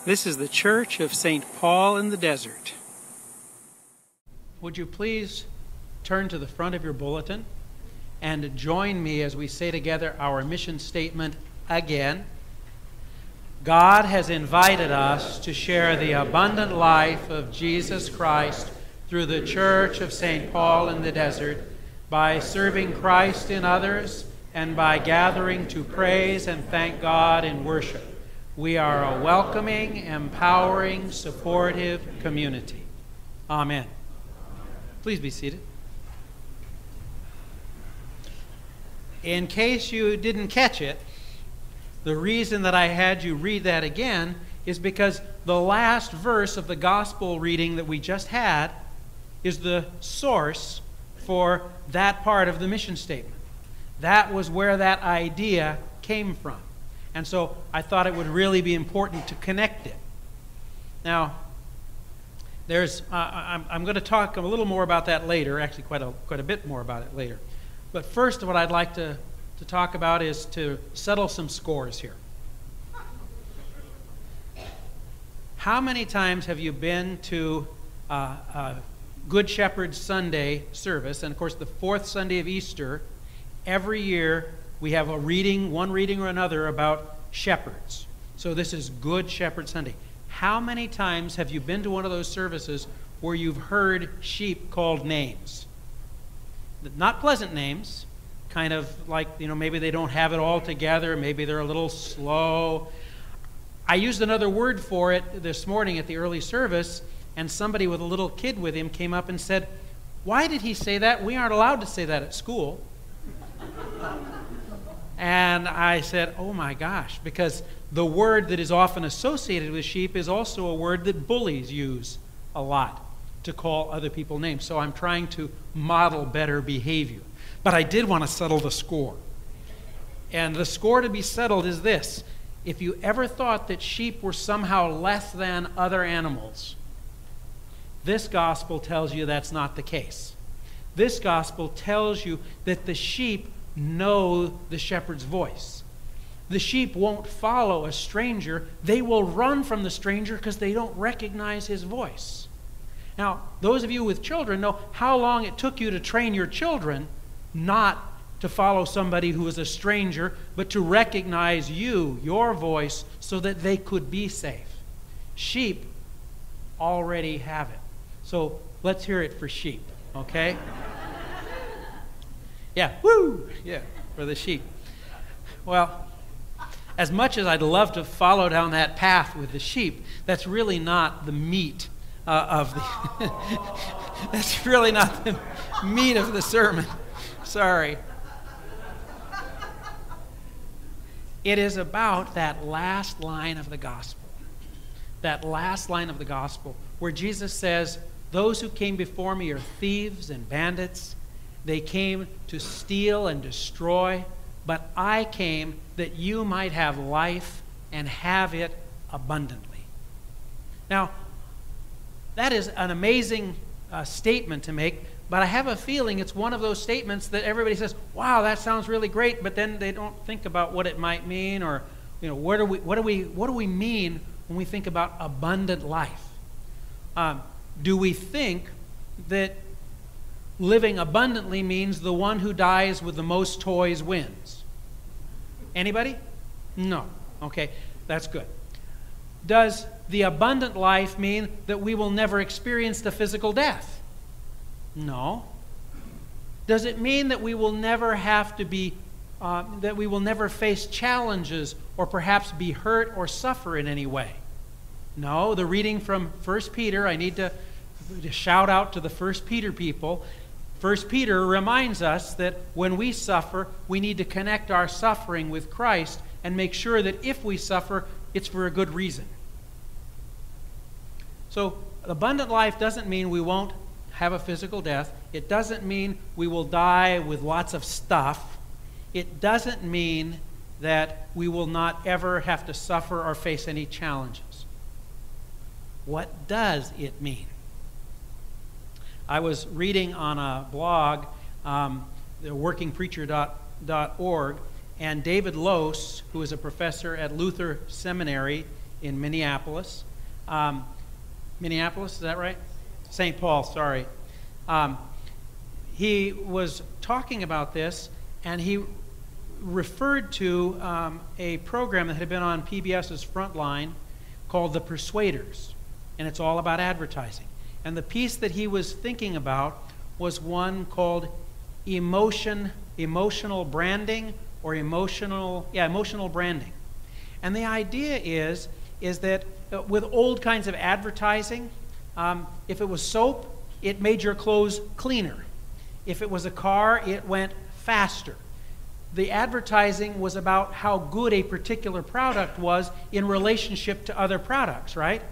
This is the Church of St. Paul in the Desert. Would you please turn to the front of your bulletin and join me as we say together our mission statement again. God has invited us to share the abundant life of Jesus Christ through the Church of St. Paul in the Desert by serving Christ in others and by gathering to praise and thank God in worship. We are a welcoming, empowering, supportive community. Amen. Please be seated. In case you didn't catch it, the reason that I had you read that again is because the last verse of the gospel reading that we just had is the source for that part of the mission statement. That was where that idea came from. And so I thought it would really be important to connect it. Now, I'm going to talk a little more about that later, actually quite a bit more about it later. But first, what I'd like to talk about is to settle some scores here. How many times have you been to Good Shepherd Sunday service? And of course, the fourth Sunday of Easter, every year we have one reading or another about shepherds. So this is Good Shepherd Sunday. How many times have you been to one of those services where you've heard sheep called names? Not pleasant names, kind of like, maybe they don't have it all together, maybe they're a little slow. I used another word for it this morning at the early service, and somebody with a little kid with him came up and said, "Why did he say that? We aren't allowed to say that at school." And I said, oh my gosh, because the word that is often associated with sheep is also a word that bullies use a lot to call other people names. So I'm trying to model better behavior. But I did want to settle the score. And the score to be settled is this. If you ever thought that sheep were somehow less than other animals, this gospel tells you that's not the case. This gospel tells you that the sheep know the shepherd's voice. The sheep won't follow a stranger. They will run from the stranger because they don't recognize his voice. Now, those of you with children know how long it took you to train your children not to follow somebody who is a stranger, but to recognize your voice, so that they could be safe. Sheep already have it. So let's hear it for sheep, okay? Yeah, woo! Yeah, for the sheep. Well, as much as I'd love to follow down that path with the sheep, that's really not the meat of the... that's really not the meat of the sermon. Sorry. It is about that last line of the gospel. That last line of the gospel where Jesus says, "Those who came before me are thieves and bandits. They came to steal and destroy, but I came that you might have life and have it abundantly." Now, that is an amazing statement to make, but I have a feeling it's one of those statements that everybody says, wow, that sounds really great, but then they don't think about what it might mean, or what do we mean when we think about abundant life? Do we think that living abundantly means the one who dies with the most toys wins? Anybody? No. Okay, that's good. Does the abundant life mean that we will never experience the physical death? No. Does it mean that we will never have to be, that we will never face challenges or perhaps be hurt or suffer in any way? No. The reading from 1 Peter, I need to shout out to the 1 Peter people. 1 Peter reminds us that when we suffer, we need to connect our suffering with Christ and make sure that if we suffer, it's for a good reason. So, abundant life doesn't mean we won't have a physical death. It doesn't mean we will die with lots of stuff. It doesn't mean that we will not ever have to suffer or face any challenges. What does it mean? I was reading on a blog, workingpreacher.org, and David Lose, who is a professor at Luther Seminary in Minneapolis. Minneapolis, is that right? St. Paul, sorry. He was talking about this, and he referred to a program that had been on PBS's Frontline called The Persuaders, and it's all about advertising. And the piece that he was thinking about was one called emotional branding, or emotional branding. And the idea is that with old kinds of advertising, if it was soap, it made your clothes cleaner. If it was a car, it went faster. The advertising was about how good a particular product was in relationship to other products, right?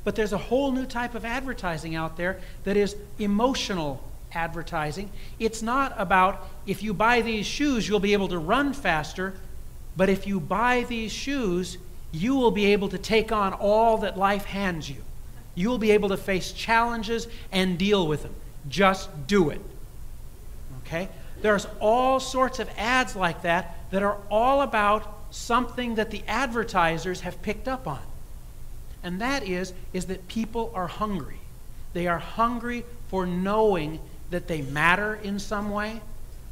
But there's a whole new type of advertising out there that is emotional advertising. It's not about, if you buy these shoes, you'll be able to run faster, but if you buy these shoes, you will be able to take on all that life hands you. You will be able to face challenges and deal with them. Just do it. Okay? There's all sorts of ads like that are all about something that the advertisers have picked up on. And that is that people are hungry. They are hungry for knowing that they matter in some way.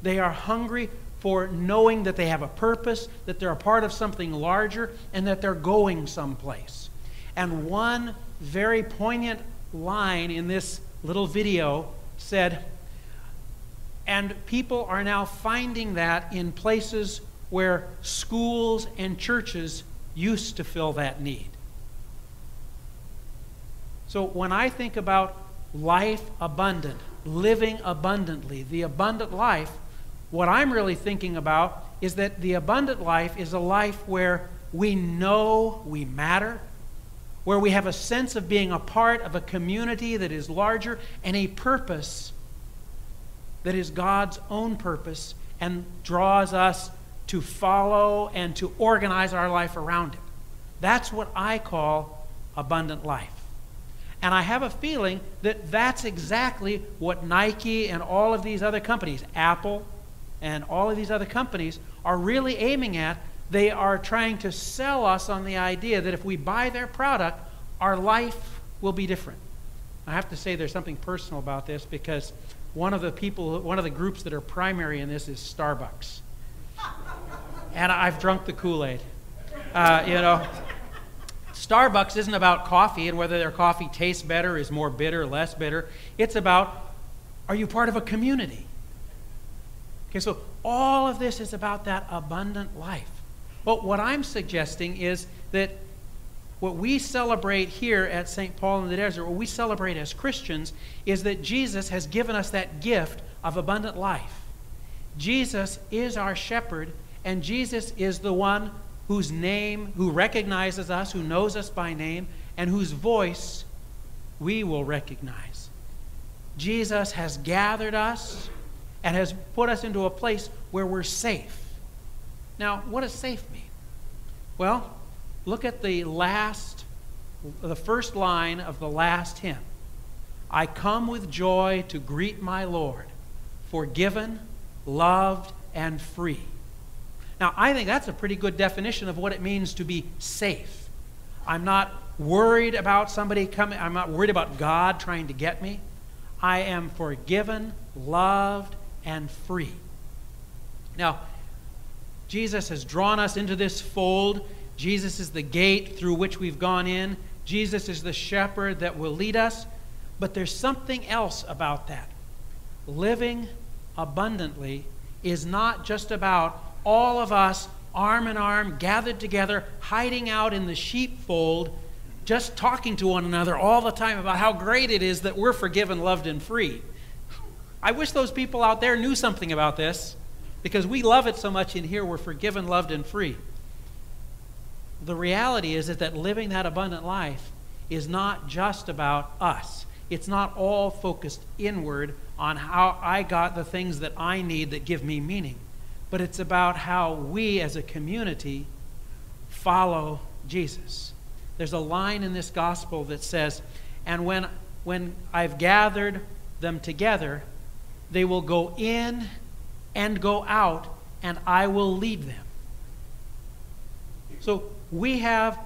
They are hungry for knowing that they have a purpose, that they're a part of something larger, and that they're going someplace. And one very poignant line in this little video said, and people are now finding that in places where schools and churches used to fill that need. So when I think about life abundant, living abundantly, the abundant life, what I'm really thinking about is that the abundant life is a life where we know we matter, where we have a sense of being a part of a community that is larger, and a purpose that is God's own purpose and draws us to follow and to organize our life around it. That's what I call abundant life. And I have a feeling that that's exactly what Nike and all of these other companies, Apple and all of these other companies, are really aiming at. They are trying to sell us on the idea that if we buy their product, our life will be different. I have to say there's something personal about this, because one of the groups that are primary in this is Starbucks. And I've drunk the Kool-Aid. Starbucks isn't about coffee and whether their coffee tastes better, is more bitter, less bitter. It's about, are you part of a community? Okay, so all of this is about that abundant life. But what I'm suggesting is that what we celebrate here at St. Paul in the Desert, what we celebrate as Christians, is that Jesus has given us that gift of abundant life. Jesus is our shepherd, and Jesus is the one who recognizes us, who knows us by name, and whose voice we will recognize. Jesus has gathered us and has put us into a place where we're safe. Now, what does safe mean? Well, look at the first line of the last hymn. I come with joy to greet my Lord, forgiven, loved, and free. Now, I think that's a pretty good definition of what it means to be safe. I'm not worried about somebody coming. I'm not worried about God trying to get me. I am forgiven, loved, and free. Now, Jesus has drawn us into this fold. Jesus is the gate through which we've gone in. Jesus is the shepherd that will lead us. But there's something else about that. Living abundantly is not just about all of us arm in arm, gathered together, hiding out in the sheepfold, just talking to one another all the time about how great it is that we're forgiven, loved, and free. I wish those people out there knew something about this, because we love it so much in here. We're forgiven, loved, and free. The reality is that living that abundant life is not just about us. It's not all focused inward on how I got the things that I need that give me meaning. But it's about how we as a community follow Jesus. There's a line in this gospel that says, and when I've gathered them together, they will go in and go out, and I will lead them. So we have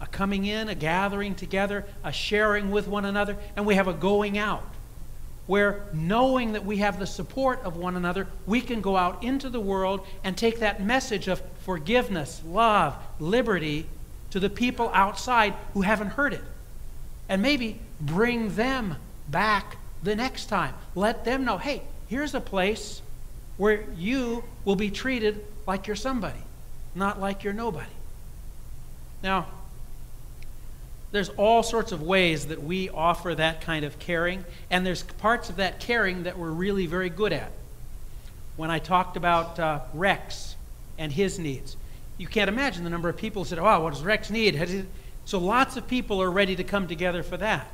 a coming in, a gathering together, a sharing with one another, and we have a going out, where knowing that we have the support of one another, we can go out into the world and take that message of forgiveness, love, liberty to the people outside who haven't heard it. And maybe bring them back the next time. Let them know, hey, here's a place where you will be treated like you're somebody, not like you're nobody. Now, there's all sorts of ways that we offer that kind of caring, and there's parts of that caring that we're really very good at. When I talked about Rex and his needs, you can't imagine the number of people who said, oh, what does Rex need? So lots of people are ready to come together for that.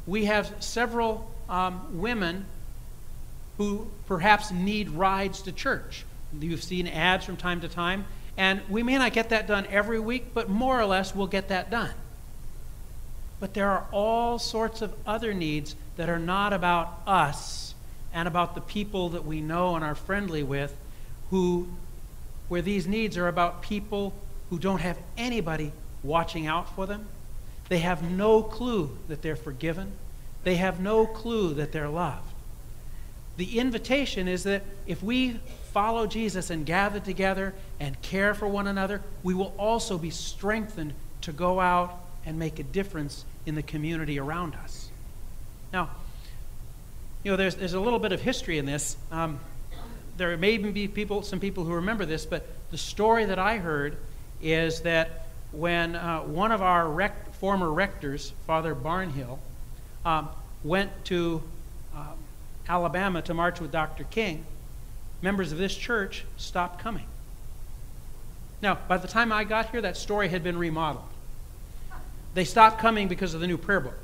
We have several women who perhaps need rides to church. You've seen ads from time to time, and we may not get that done every week, but more or less we'll get that done. But there are all sorts of other needs that are not about us and about the people that we know and are friendly with, where these needs are about people who don't have anybody watching out for them. They have no clue that they're forgiven. They have no clue that they're loved. The invitation is that if we follow Jesus and gather together and care for one another, we will also be strengthened to go out and make a difference in the community around us. Now, there's a little bit of history in this. There may be some people who remember this, but the story that I heard is that when one of our former rectors, Father Barnhill, went to Alabama to march with Dr. King, members of this church stopped coming. Now, by the time I got here, that story had been remodeled. They stopped coming because of the new prayer book.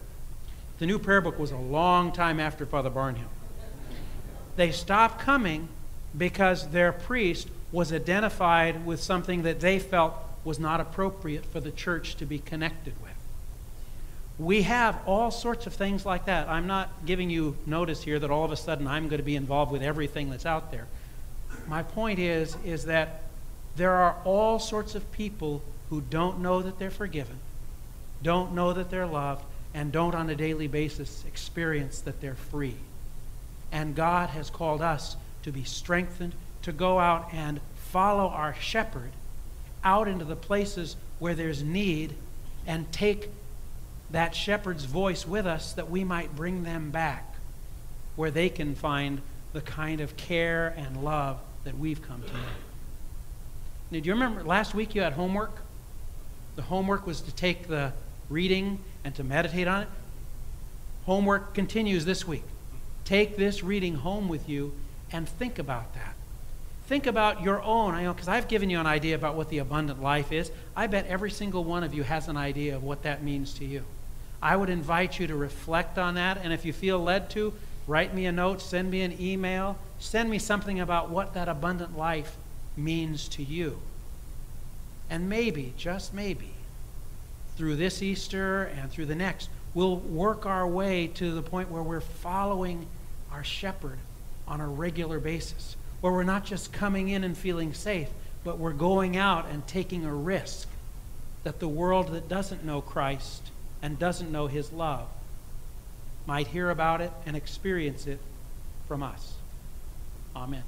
The new prayer book was a long time after Father Barnhill. They stopped coming because their priest was identified with something that they felt was not appropriate for the church to be connected with. We have all sorts of things like that. I'm not giving you notice here that all of a sudden I'm going to be involved with everything that's out there. My point is that there are all sorts of people who don't know that they're forgiven, don't know that they're loved, and don't on a daily basis experience that they're free. And God has called us to be strengthened, to go out and follow our shepherd out into the places where there's need and take that shepherd's voice with us that we might bring them back where they can find the kind of care and love that we've come to know. Now, do you remember last week you had homework? The homework was to take the reading and to meditate on it. Homework continues this week. Take this reading home with you and think about that. Think about your own, because I've given you an idea about what the abundant life is. I bet every single one of you has an idea of what that means to you. I would invite you to reflect on that, and if you feel led to, write me a note, send me an email, send me something about what that abundant life means to you. And maybe, just maybe, through this Easter and through the next, we'll work our way to the point where we're following our shepherd on a regular basis, where we're not just coming in and feeling safe, but we're going out and taking a risk that the world that doesn't know Christ and doesn't know his love might hear about it and experience it from us. Amen.